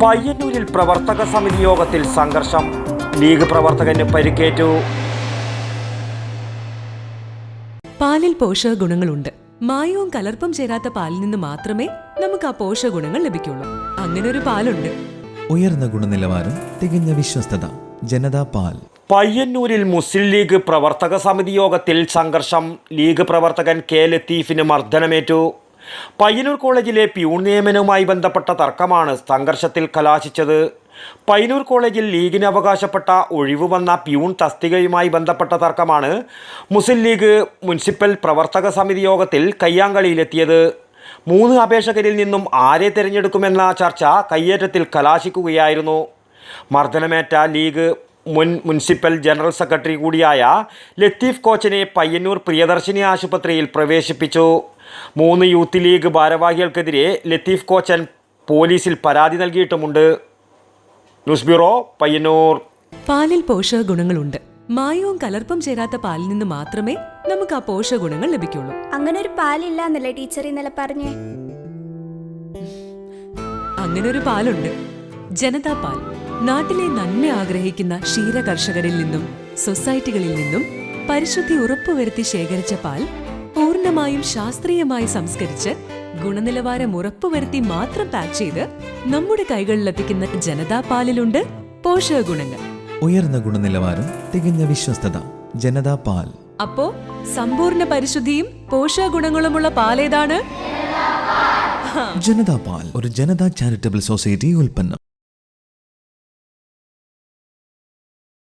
പയ്യന്നൂരിൽ പ്രവർത്തക സമിതി യോഗത്തിൽ സംഘർഷം. ലീഗ് പ്രവർത്തകന് പരിക്കേറ്റു. പാലിൽ പോഷക ഗുണങ്ങളുണ്ട്. മായവും കലർപ്പും ചേരാത്ത പാലിൽ നിന്ന് മാത്രമേ നമുക്ക് ആ പോഷക ഗുണങ്ങൾ ലഭിക്കുള്ളൂ. അങ്ങനെ ഒരു പാലുണ്ട്. ഉയർന്ന ഗുണനിലവാരം, തികഞ്ഞ വിശ്വസ്തത. ജനതാ പാൽ. പയ്യന്നൂരിൽ മുസ്ലിം ലീഗ് പ്രവർത്തക സമിതി യോഗത്തിൽ സംഘർഷം. ലീഗ് പ്രവർത്തകൻ കെ ലത്തീഫിന് മർദ്ദനമേറ്റു. പയ്യന്നൂർ കോളേജിലെ പ്യൂൺ നിയമനവുമായി ബന്ധപ്പെട്ട തർക്കമാണ് സംഘർഷത്തിൽ കലാശിച്ചത്. പയ്യന്നൂർ കോളേജിൽ ലീഗിന് അവകാശപ്പെട്ട ഒഴിവ് വന്ന പ്യൂൺ തസ്തികയുമായി ബന്ധപ്പെട്ട തർക്കമാണ് മുസ്ലിം ലീഗ് മുനിസിപ്പൽ പ്രവർത്തക സമിതി യോഗത്തിൽ കയ്യാങ്കളിയിലെത്തിയത്. 3 അപേക്ഷകരിൽ നിന്നും ആരെ തിരഞ്ഞെടുക്കുമെന്ന ചർച്ച കയ്യേറ്റത്തിൽ കലാശിക്കുകയായിരുന്നു. മർദ്ദനമേറ്റ ലീഗ് മുൻ മുനിസിപ്പൽ ജനറൽ സെക്രട്ടറി കൂടിയായ ലത്തീഫ് കോച്ചനെ പയ്യന്നൂർ പ്രിയദർശിനി ആശുപത്രിയിൽ പ്രവേശിപ്പിച്ചു. 3 യൂത്ത് ലീഗ് ഭാരവാഹികൾക്കെതിരെ ലത്തീഫ് കോച്ചൻ പോലീസിൽ പരാതി നൽകിയിട്ടുമുണ്ട്. News bureau, Payyanur. പാലിൽ പോഷക ഗുണങ്ങളുണ്ട്. മായവും കലർപ്പും ചേരാത്ത പാലിൽ നിന്ന് മാത്രമേ നമുക്ക് ആ പോഷക ഗുണങ്ങൾ ലഭിക്കുള്ളൂ. അങ്ങനെ ഒരു പാലില്ല എന്നല്ലേ ടീച്ചർ ഇന്നലെ പറഞ്ഞേ? അങ്ങനെ ഒരു പാലുണ്ട്. ജനതാ പാൽ. നാട്ടിലെ നന്മ ആഗ്രഹിക്കുന്ന ക്ഷീര കർഷകരിൽ നിന്നും സൊസൈറ്റികളിൽ നിന്നും പരിശുദ്ധി ഉറപ്പുവരുത്തി ശേഖരിച്ച പാൽ പൂർണ്ണമായും ശാസ്ത്രീയമായി സംസ്കരിച്ച് ഗുണനിലവാരം ഉറപ്പുവരുത്തി മാത്രം പാക്ക് ചെയ്ത് നമ്മുടെ കൈകളിലെത്തിക്കുന്ന ജനതാ പാലിലുണ്ട് പോഷക ഗുണങ്ങൾ. ഉയർന്ന ഗുണനിലവാരം, തികഞ്ഞ വിശ്വസ്തത. ജനതാ പാൽ. അപ്പോ സമ്പൂർണ്ണ പരിശുദ്ധിയും പോഷക ഗുണങ്ങളുമുള്ള പാലേതാണ്? ജനതാ പാൽ ഒരു ജനതാ ചാരിറ്റബിൾ സൊസൈറ്റി ഉൽപ്പന്നം.